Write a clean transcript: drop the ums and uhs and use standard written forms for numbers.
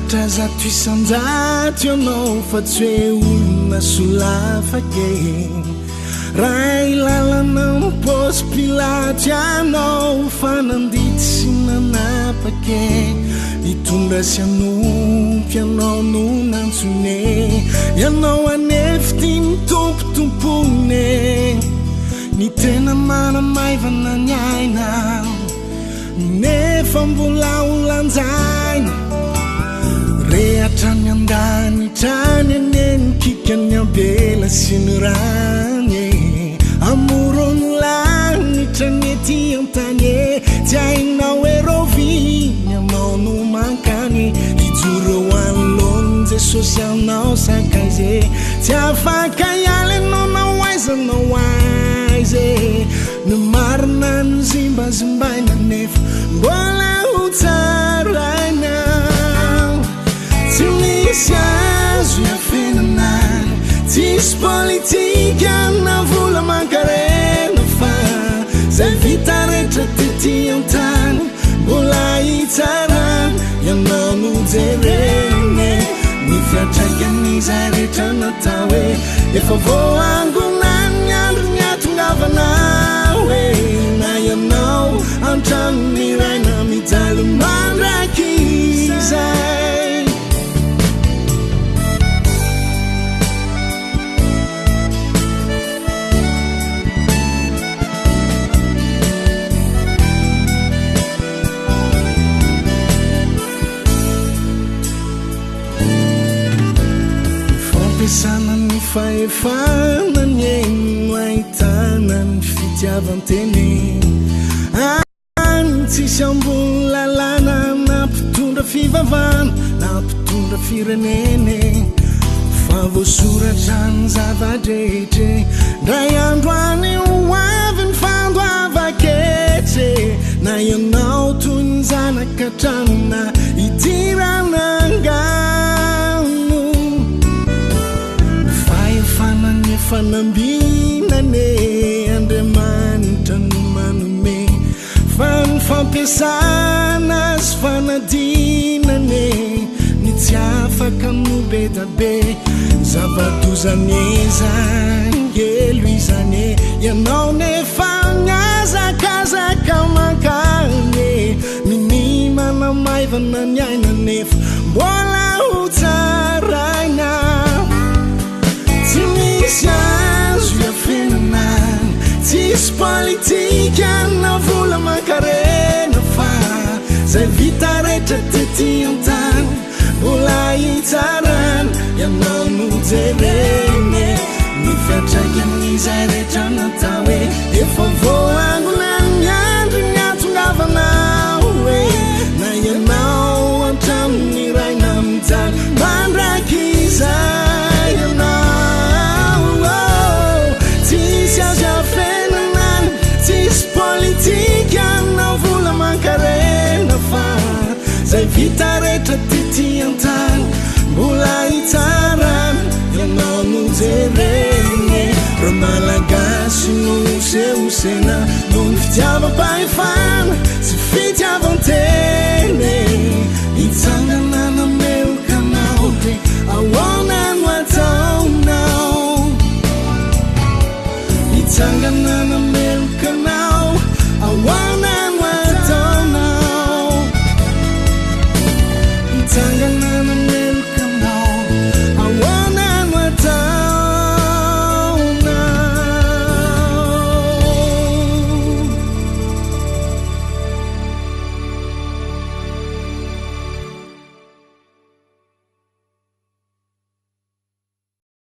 Satra zato isanjato ianao fa tsy hoe olona solafake raha ilalana mipôsy pilaty ianao fa nandity sy nanapake hitondra sy anompy ianao no nantsone ianao anefity mitompotompone ny tena manamaivana ny aina nefa mbola olanjaina rehatrany andanitrany aneny kikany abela sy ny rany amorony lanitra ny ety antany tsy ainao eroviny anao no mankany hijoro anolony jesosy anao sakaze tsy afaka ialy anao naoaizanao aize ny marina ny zimbazimbaina nefa mbola ho tsaraina tsy misy azo iafenana tsisy politika na vola mankarena fa zay vita rehetra tety antany mbola hitsarana ianao no jereny ny fiatraikanyzay rehetra natao hoe efa voangonany andro ny atongavana hoe na ianao antrano ny raina mijaly mandrakizay sana ny fahefana ny eno ahitana ny fitiavanteny any tsisy ambony lalàna nampitondra fivavana nampitondra firenene fa voasoratra ny zavadrehetre ndray andro any hoavy ny fandoavaketre na ianao toy ny zanakatranona idiranangano fanambinane andriamanitra no manome fa ny fampiasana sy fanadinane ny tsy afaka no be da be zavatozane zangelo izane ianao nefa miazakazaka mankane minimana maivana ny aina nefa mbola ho tsaraina tsy misy azo iafenana tsisy politika na vola mankarena fa zay vita rehetra tety antany mbola hitsarana ianao no jereny ny fiatraikanyzay rehetra natao hoe efa voangonany ny andro ny atongavana hoe na ianao antrano ny raina mijaly mandrakizay ianao politika na vola mankarena fa zay vita rehetra tety antany mbola hitsarana ianao no jereny ro malagasy no seosena no ny fitiavam-pahefana sy fitiavan-teny hitsangana nameokanao de ahoana no ataonao hitsangana nameokanao awana no ataonao hitsangana